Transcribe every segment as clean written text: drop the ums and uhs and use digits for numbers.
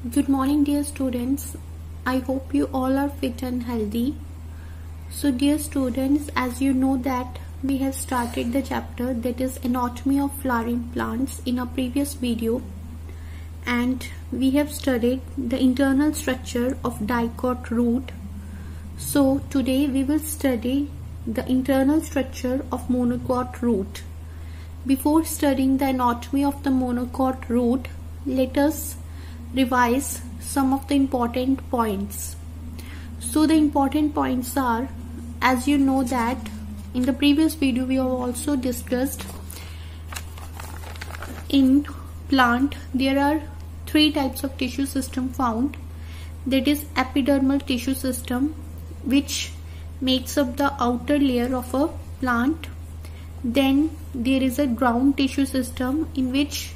Good morning, dear students. I hope you all are fit and healthy. So dear students, as you know that we have started the chapter that is anatomy of flowering plants in a previous video, and we have studied the internal structure of dicot root. So today we will study the internal structure of monocot root. Before studying the anatomy of the monocot root, let us revise some of the important points. So the important points are, as you know that in the previous video we have also discussed, in plant there are three types of tissue system found. That is epidermal tissue system, which makes up the outer layer of a plant. Then there is a ground tissue system, in which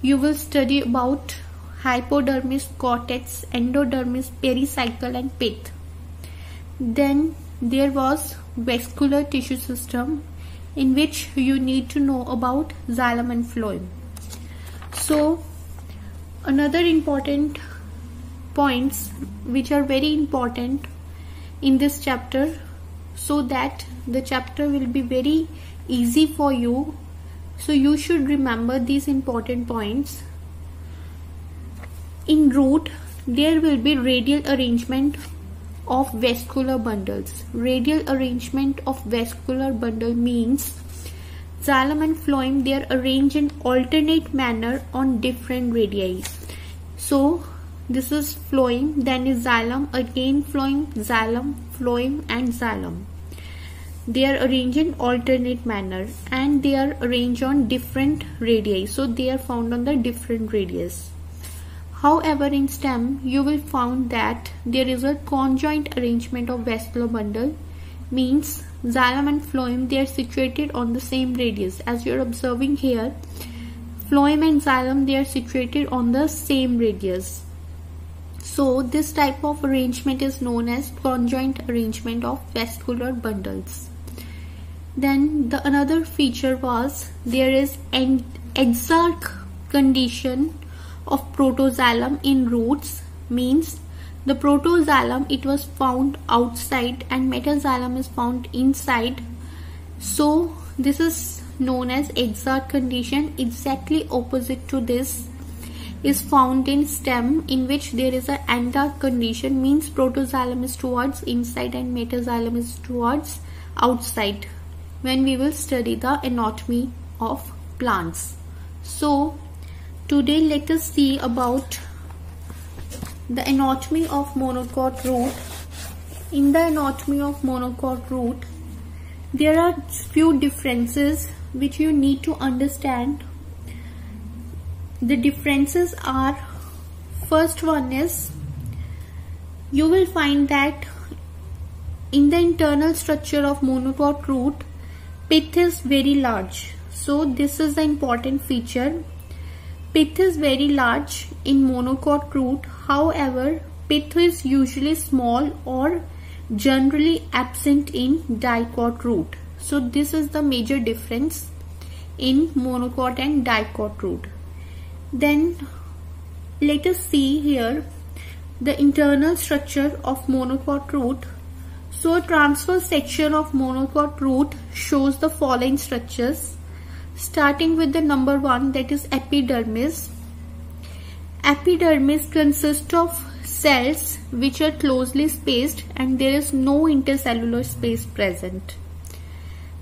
you will study about hypodermis, cortex, endodermis, pericycle and pith. Then there was vascular tissue system, in which you need to know about xylem and phloem. So another important points which are very important in this chapter, so that the chapter will be very easy for you. So you should remember these important points. In root, there will be radial arrangement of vascular bundles. Radial arrangement of vascular bundle means xylem and phloem, they are arranged in alternate manner on different radii. So this is phloem, then is xylem, again phloem, and xylem. They are arranged in alternate manner and they are arranged on different radii. So they are found on the different radius. However, in stem you will find that there is a conjoint arrangement of vascular bundle, means xylem and phloem, they are situated on the same radius. As you are observing here, phloem and xylem, they are situated on the same radius. So this type of arrangement is known as conjoint arrangement of vascular bundles. Then the another feature was there is an exarch condition of protoxylem in roots, means the protoxylem, it was found outside and metaxylem is found inside. So this is known as exarch condition. Exactly opposite to this is found in stem, in which there is a endarch condition, means protoxylem is towards inside and metaxylem is towards outside, when we will study the anatomy of plants. So today let us see about the anatomy of monocot root. In the anatomy of monocot root, there are few differences which you need to understand. The differences are, first one is, you will find that in the internal structure of monocot root, pith is very large. So this is the important feature. Pith is very large in monocot root. However, pith is usually small or generally absent in dicot root. So this is the major difference in monocot and dicot root. Then let us see here the internal structure of monocot root. So a transverse section of monocot root shows the following structures, starting with the number 1, that is epidermis. Epidermis consists of cells which are closely spaced and there is no intercellular space present,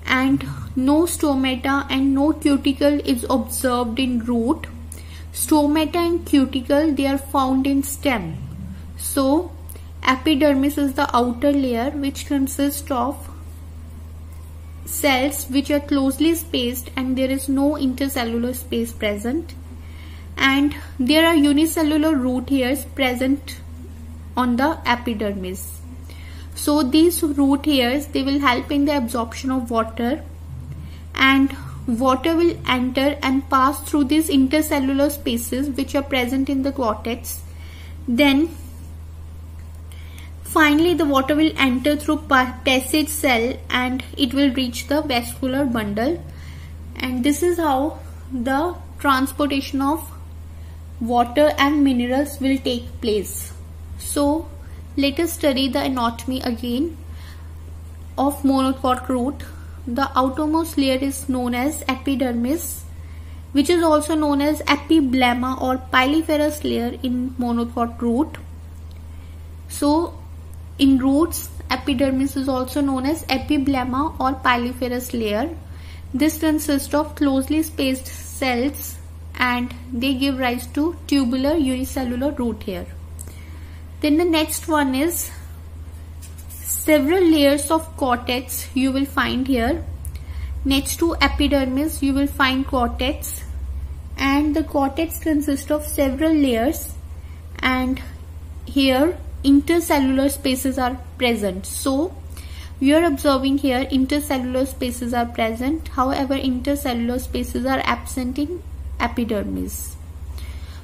and no stomata and no cuticle is observed in root. Stomata and cuticle, they are found in stem. So epidermis is the outer layer which consists of cells which are closely spaced and there is no intercellular space present, and there are unicellular root hairs present on the epidermis. So these root hairs, they will help in the absorption of water, and water will enter and pass through these intercellular spaces which are present in the cortex. Then finally the water will enter through passage cell and it will reach the vascular bundle, and this is how the transportation of water and minerals will take place. So let us study the anatomy again of monocot root. The outermost layer is known as epidermis, which is also known as epiblemma or pyliferous layer in monocot root. So in roots, epidermis is also known as epiblemma or pyliferous layer. This consists of closely spaced cells and they give rise to tubular unicellular root hair. Then the next one is several layers of cortex you will find here. Next to epidermis you will find cortex, and the cortex consists of several layers, and here intercellular spaces are present. So we are observing here intercellular spaces are present, however intercellular spaces are absent in epidermis.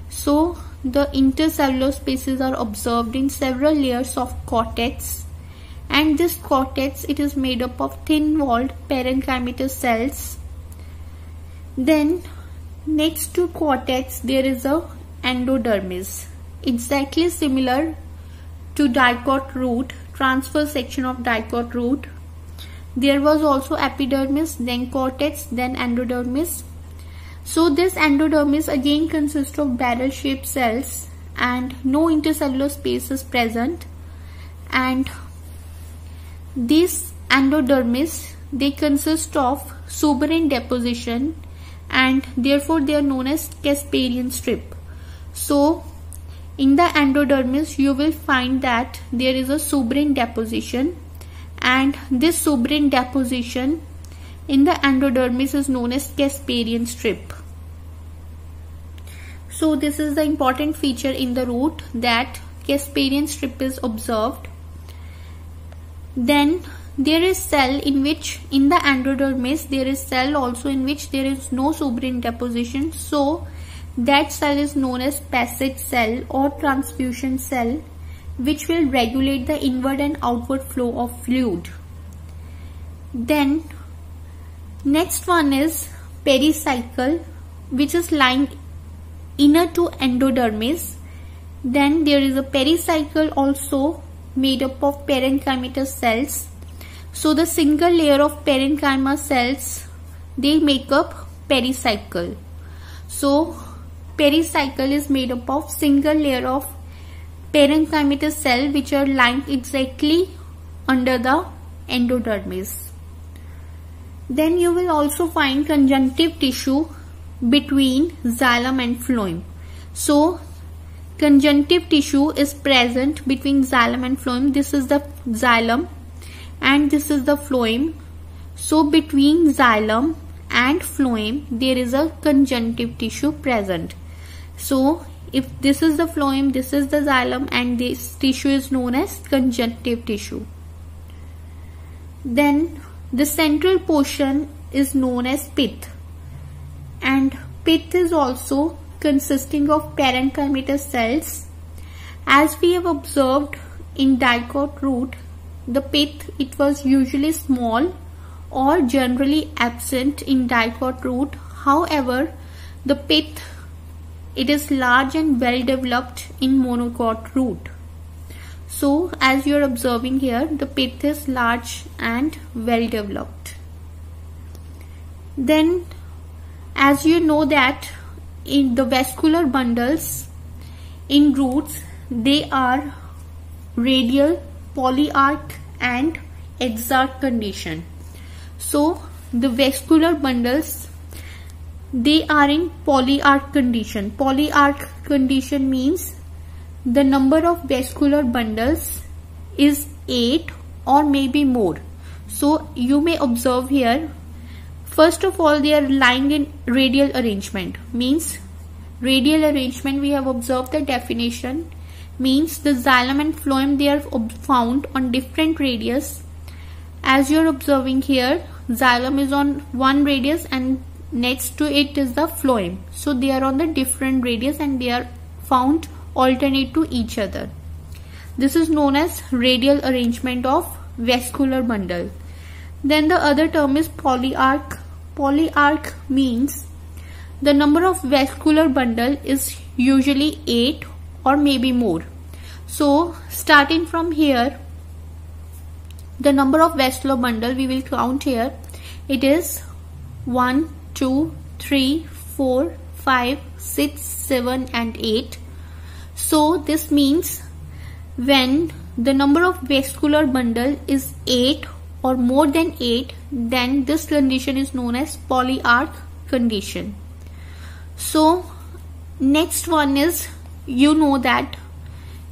So the intercellular spaces are observed in several layers of cortex, and this cortex, it is made up of thin walled parenchymatous cells. Then next to cortex there is a endodermis, exactly similar to dicot root, transverse section of dicot root. There was also epidermis, then cortex, then endodermis. So this endodermis again consists of barrel shaped cells and no intercellular space is present, and these endodermis, they consist of suberin deposition and therefore they are known as Casparian strip. So in the endodermis you will find that there is a suberin deposition, and this suberin deposition in the endodermis is known as Casparian strip. So this is the important feature in the root, that Casparian strip is observed. Then there is cell in which, in the endodermis there is cell also in which there is no suberin deposition. So that cell is known as passage cell or transfusion cell, which will regulate the inward and outward flow of fluid. Then next one is pericycle, which is lying inner to endodermis. Then there is a pericycle also made up of parenchymatous cells. So the single layer of parenchyma cells, they make up pericycle. So pericycle is made up of single layer of parenchymatous cell which are lying exactly under the endodermis. Then you will also find conjunctive tissue between xylem and phloem. So conjunctive tissue is present between xylem and phloem. This is the xylem and this is the phloem. So between xylem and phloem there is a conjunctive tissue present. So if this is the phloem, this is the xylem, and this tissue is known as conjunctive tissue. Then the central portion is known as pith, and pith is also consisting of parenchymatous cells. As we have observed in dicot root, the pith, it was usually small or generally absent in dicot root. However, the pith, it is large and well developed in monocot root. So as you are observing here, the pith is large and well developed. Then as you know that in the vascular bundles in roots, they are radial, polyarch and exarch condition. So the vascular bundles, they are in polyarch condition. Polyarch condition means the number of vascular bundles is 8 or maybe more. So you may observe here, first of all they are lying in radial arrangement. Means radial arrangement, we have observed the definition, means the xylem and phloem, they are found on different radius. As you are observing here, xylem is on one radius and next to it is the phloem. So they are on the different radius and they are found alternate to each other. This is known as radial arrangement of vascular bundle. Then the other term is polyarch. Polyarch means the number of vascular bundle is usually 8 or maybe more. So starting from here, the number of vascular bundle we will count here. It is 1, 2, 3, 4, 5, 6, 7 and 8. So this means when the number of vascular bundle is 8 or more than 8, then this condition is known as polyarc condition. So next one is, you know that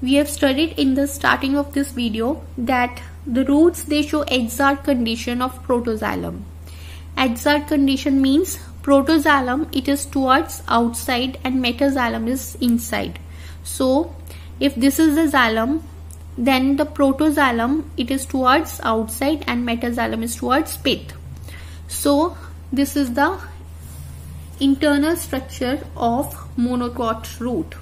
we have studied in the starting of this video that the roots, they show exarch condition of protoxylem. Exarch condition means protoxylem, it is towards outside and metaxylem is inside. So if this is the xylem, then the protoxylem, it is towards outside and metaxylem is towards pith. So this is the internal structure of monocot root.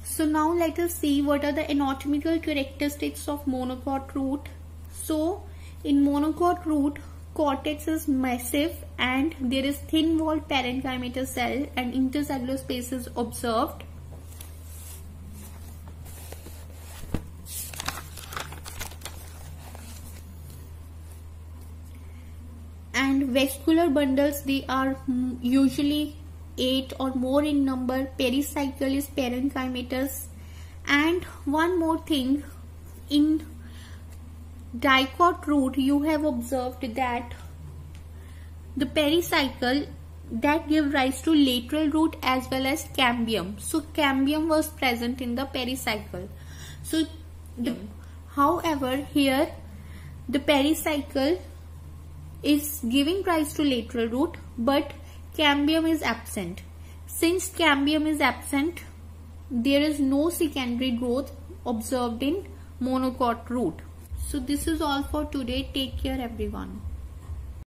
So now let us see what are the anatomical characteristics of monocot root. So in monocot root, cortex is massive and there is thin walled parenchymatous cell and intercellular space is observed. And vascular bundles, they are usually 8 or more in number. Pericycle is parenchymatous. And one more thing, in dicot root you have observed that the pericycle that give rise to lateral root as well as cambium. So cambium was present in the pericycle. So however here the pericycle is giving rise to lateral root, but cambium is absent. Since cambium is absent, there is no secondary growth observed in monocot root. So this is all for today. Take care everyone.